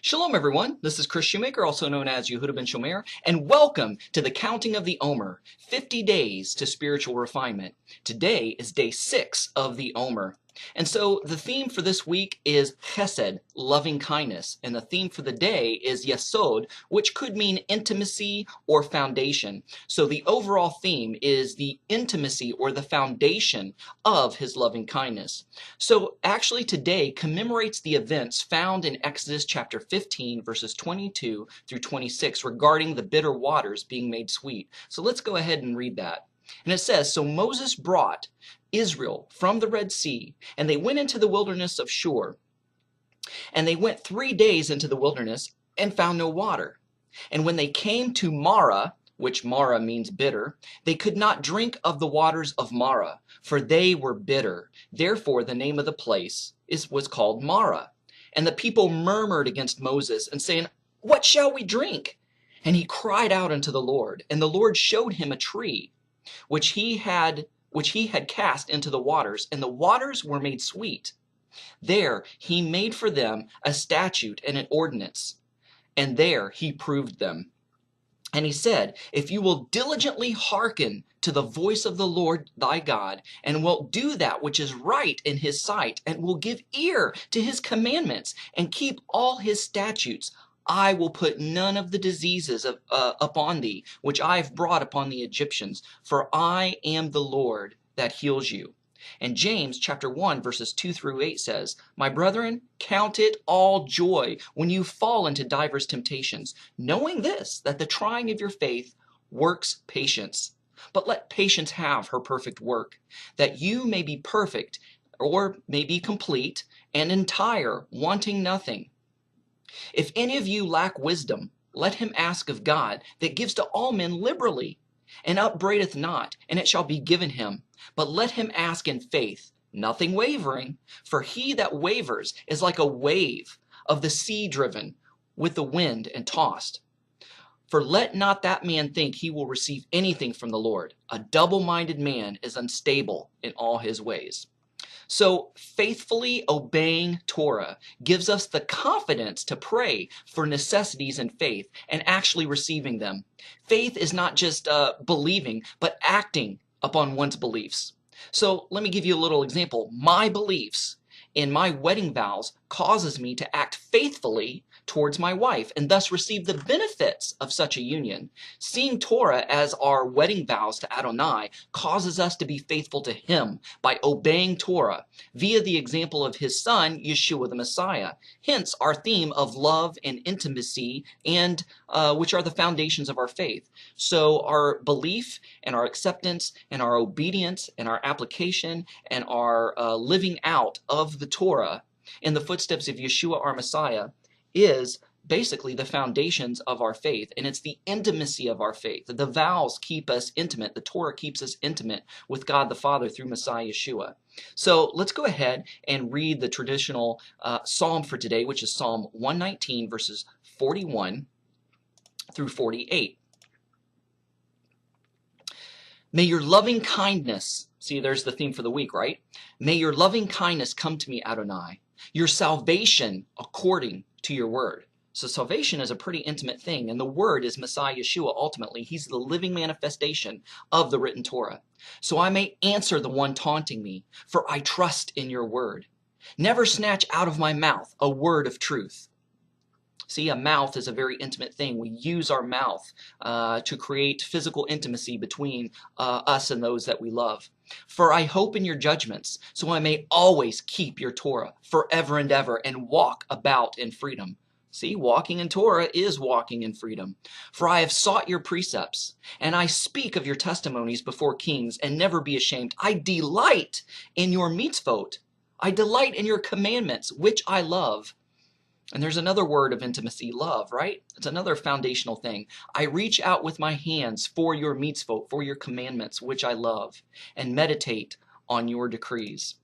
Shalom, everyone. This is Chris Shoemaker, also known as Yehuda ben Shomer, and welcome to the counting of the Omer, 50 days to spiritual refinement. Today is day 6 of the Omer. And so the theme for this week is Chesed, loving kindness, and the theme for the day is Yesod, which could mean intimacy or foundation. So the overall theme is the intimacy or the foundation of his loving kindness. So actually today commemorates the events found in Exodus chapter 15 verses 22 through 26 regarding the bitter waters being made sweet. So let's go ahead and read that. And it says, "So Moses brought Israel from the Red Sea, and they went into the wilderness of Shur. And they went 3 days into the wilderness and found no water. And when they came to Marah," which Marah means bitter, "they could not drink of the waters of Marah, for they were bitter. Therefore the name of the place was called Marah. And the people murmured against Moses and saying, 'What shall we drink?' And he cried out unto the Lord, and the Lord showed him a tree which he had cast into the waters, and the waters were made sweet. There he made for them a statute and an ordinance, and there he proved them. And he said, 'If you will diligently hearken to the voice of the Lord thy God, and wilt do that which is right in his sight, and will give ear to his commandments, and keep all his statutes, I will put none of the diseases upon thee, which I have brought upon the Egyptians, for I am the Lord that heals you.'" And James chapter 1 verses 2 through 8 says, "My brethren, count it all joy when you fall into divers temptations, knowing this, that the trying of your faith works patience. But let patience have her perfect work, that you may be perfect, or may be complete and entire, wanting nothing. If any of you lack wisdom, let him ask of God, that gives to all men liberally, and upbraideth not, and it shall be given him. But let him ask in faith, nothing wavering. For he that wavers is like a wave of the sea driven with the wind and tossed. For let not that man think he will receive anything from the Lord. A double-minded man is unstable in all his ways." So faithfully obeying Torah gives us the confidence to pray for necessities in faith and actually receiving them. Faith is not just believing, but acting upon one's beliefs. So let me give you a little example. My beliefs in my wedding vows causes me to act faithfully towards my wife and thus receive the benefits of such a union. Seeing Torah as our wedding vows to Adonai causes us to be faithful to him by obeying Torah via the example of his son, Yeshua the Messiah. Hence our theme of love and intimacy, and which are the foundations of our faith. So our belief and our acceptance and our obedience and our application and our living out of the Torah in the footsteps of Yeshua our Messiah is basically the foundations of our faith, and it's the intimacy of our faith. The vows keep us intimate. The Torah keeps us intimate with God the Father through Messiah Yeshua. So let's go ahead and read the traditional psalm for today, which is Psalm 119, verses 41 through 48. "May your loving kindness," see, there's the theme for the week, right? "May your loving kindness come to me, Adonai, your salvation according to your word." So salvation is a pretty intimate thing, and the word is Messiah Yeshua. Ultimately, he's the living manifestation of the written Torah. "So I may answer the one taunting me, for I trust in your word. Never snatch out of my mouth a word of truth." See, a mouth is a very intimate thing. We use our mouth to create physical intimacy between us and those that we love. "For I hope in your judgments, so I may always keep your Torah forever and ever, and walk about in freedom." See, walking in Torah is walking in freedom. "For I have sought your precepts, and I speak of your testimonies before kings, and never be ashamed. I delight in your mitzvot. I delight in your commandments, which I love." And there's another word of intimacy, love, right? It's another foundational thing. "I reach out with my hands for your mitzvot, for your commandments, which I love, and meditate on your decrees."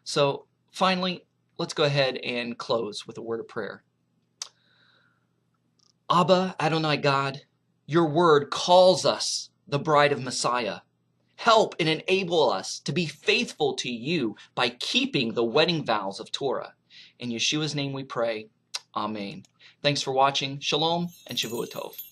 So finally, let's go ahead and close with a word of prayer. Abba, Adonai God, your word calls us the bride of Messiah. Help and enable us to be faithful to you by keeping the wedding vows of Torah. In Yeshua's name we pray. Amen. Thanks for watching. Shalom and Shavua Tov.